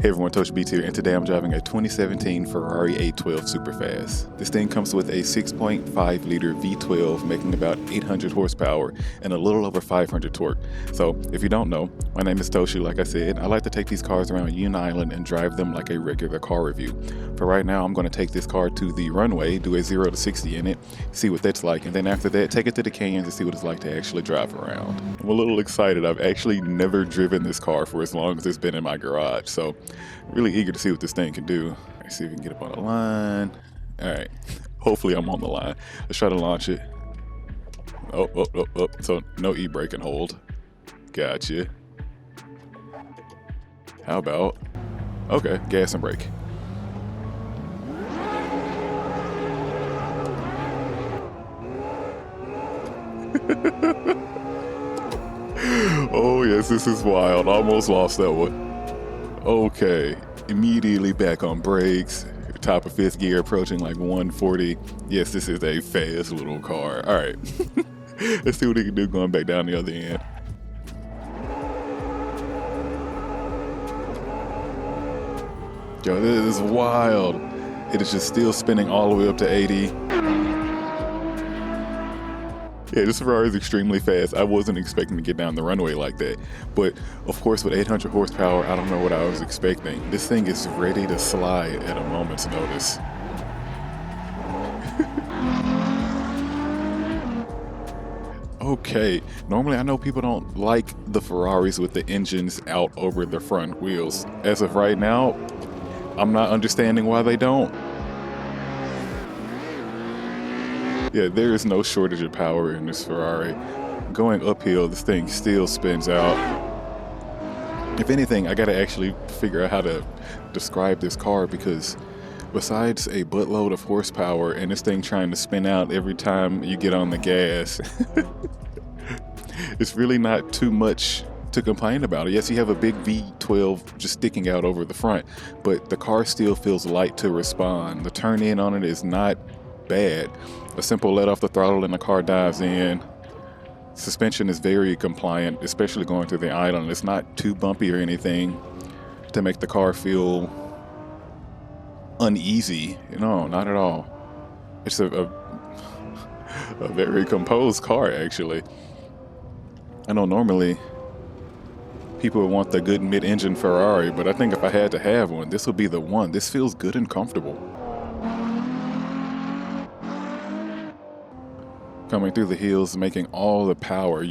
Hey everyone, Toshiibeats here, and today I'm driving a 2017 Ferrari 812 Superfast. This thing comes with a 6.5 liter V12 making about 800 horsepower and a little over 500 torque. So if you don't know, my name is Toshii. Like I said, I like to take these cars around Union Island and drive them like a regular car review. For right now, I'm going to take this car to the runway, do a 0 to 60 in it, see what that's like, and then after that, take it to the canyons and see what it's like to actually drive around. I'm a little excited. I've actually never driven this car for as long as it's been in my garage, so really eager to see what this thing can do. Let's see if we can get up on the line. All right, hopefully I'm on the line. Let's try to launch it. Oh. So no e-brake and hold. Gotcha. How about, okay, gas and brake. Oh yes, this is wild. Almost lost that one. Okay, immediately back on brakes. Top of fifth gear, approaching like 140. Yes, this is a fast little car. All right, let's see what he can do going back down the other end. Yo, this is wild. It is just still spinning all the way up to 80. Yeah, this Ferrari is extremely fast. I wasn't expecting to get down the runway like that. But of course, with 800 horsepower, I don't know what I was expecting. This thing is ready to slide at a moment's notice. Okay, normally I know people don't like the Ferraris with the engines out over the front wheels. As of right now, I'm not understanding why they don't. Yeah, there is no shortage of power in this Ferrari. Going uphill, this thing still spins out. If anything, I gotta actually figure out how to describe this car, because besides a buttload of horsepower and this thing trying to spin out every time you get on the gas, it's really not too much to complain about. Yes, you have a big V12 just sticking out over the front, but the car still feels light to respond. The turn in on it is not bad. A simple let off the throttle and the car dives in. Suspension is very compliant, especially going through the island. It's not too bumpy or anything to make the car feel uneasy. No, not at all. It's a very composed car, actually. I know normally people would want the good mid-engine Ferrari, but I think if I had to have one, this would be the one. This feels good and comfortable. Coming through the hills, making all the power,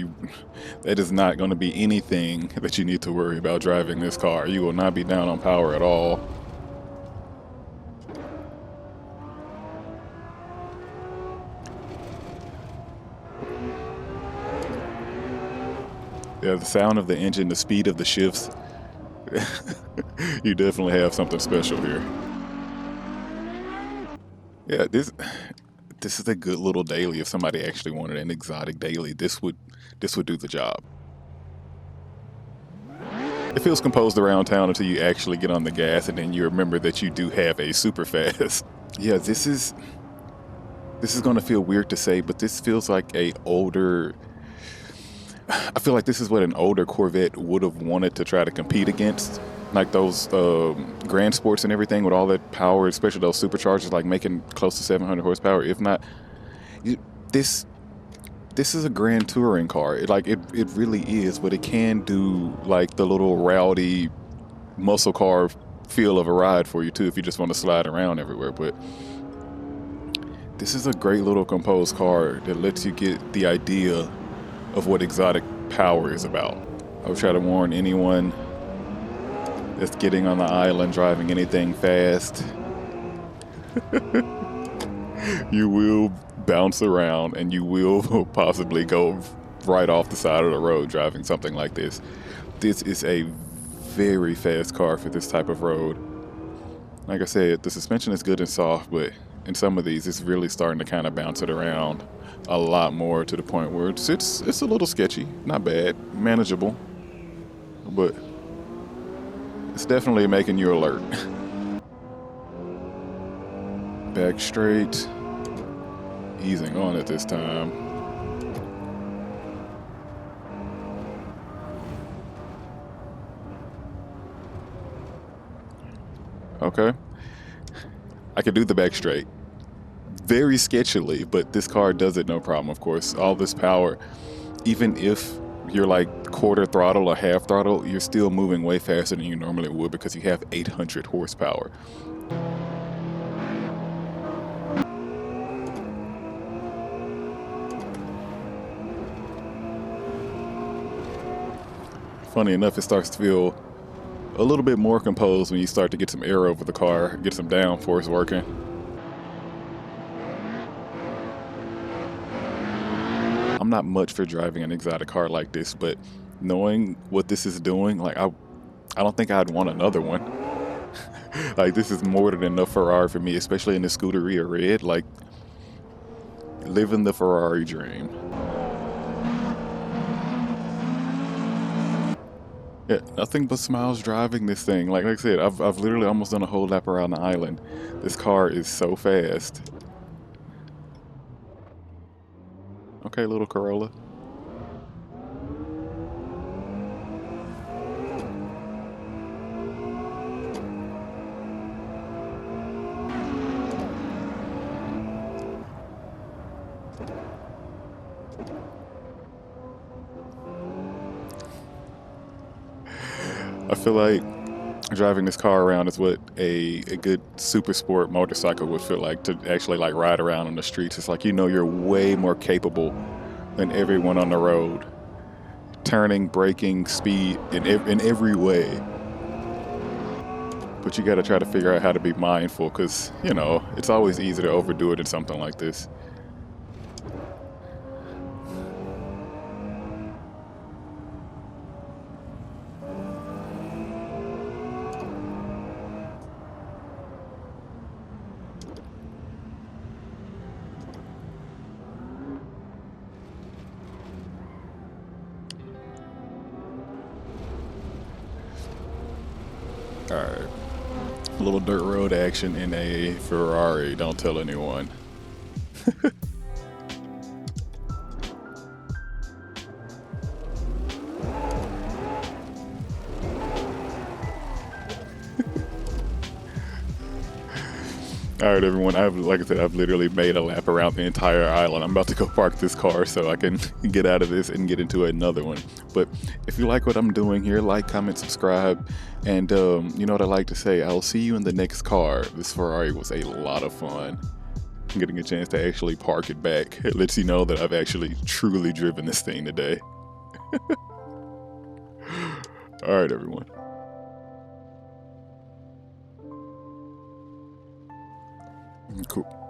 that is not going to be anything that you need to worry about driving this car. You will not be down on power at all. Yeah, the sound of the engine, the speed of the shifts, you definitely have something special here. Yeah, this is a good little daily. If somebody actually wanted an exotic daily, this would do the job. It feels composed around town until you actually get on the gas, and then you remember that you do have a Superfast. Yeah, this is going to feel weird to say, but this feels like I feel like this is what an older Corvette would have wanted to try to compete against. Like those Grand Sports and everything with all that power, especially those superchargers, like making close to 700 horsepower. If not, this is a Grand Touring car. It really is, but it can do like the little rowdy muscle car feel of a ride for you too, if you just want to slide around everywhere. But this is a great little composed car that lets you get the idea of what exotic power is about. I would try to warn anyone that's getting on the island driving anything fast. You will bounce around and you will possibly go right off the side of the road driving something like this. This is a very fast car for this type of road. Like I said, the suspension is good and soft, but in some of these it's really starting to kind of bounce it around a lot more, to the point where it's a little sketchy. Not bad, manageable, but it's definitely making you alert. Back straight, easing on it this time. Okay. I can do the back straight. Very sketchily, but this car does it no problem, of course. All this power, even if you're like quarter throttle or half throttle, you're still moving way faster than you normally would because you have 800 horsepower. Funny enough, it starts to feel a little bit more composed when you start to get some air over the car, get some downforce working. I'm not much for driving an exotic car like this, but knowing what this is doing, like I don't think I'd want another one. Like this is more than enough Ferrari for me, especially in the Scuderia Red. Like living the Ferrari dream. Yeah, nothing but smiles driving this thing. Like I said, I've literally almost done a whole lap around the island. This car is so fast. Okay, little Corolla. I feel like driving this car around is what a good super sport motorcycle would feel like, to actually like ride around on the streets. It's like, you know, you're way more capable than everyone on the road. Turning, braking, speed, in every way. But you gotta try to figure out how to be mindful because, you know, it's always easy to overdo it in something like this. Alright. A little dirt road action in a Ferrari. Don't tell anyone. All right, everyone. Like I said, I've literally made a lap around the entire island. I'm about to go park this car so I can get out of this and get into another one. But if you like what I'm doing here, like, comment, subscribe, and you know what I like to say. I'll see you in the next car. This Ferrari was a lot of fun. Getting a chance to actually park it back. It lets you know that I've actually truly driven this thing today. All right, everyone. Cool.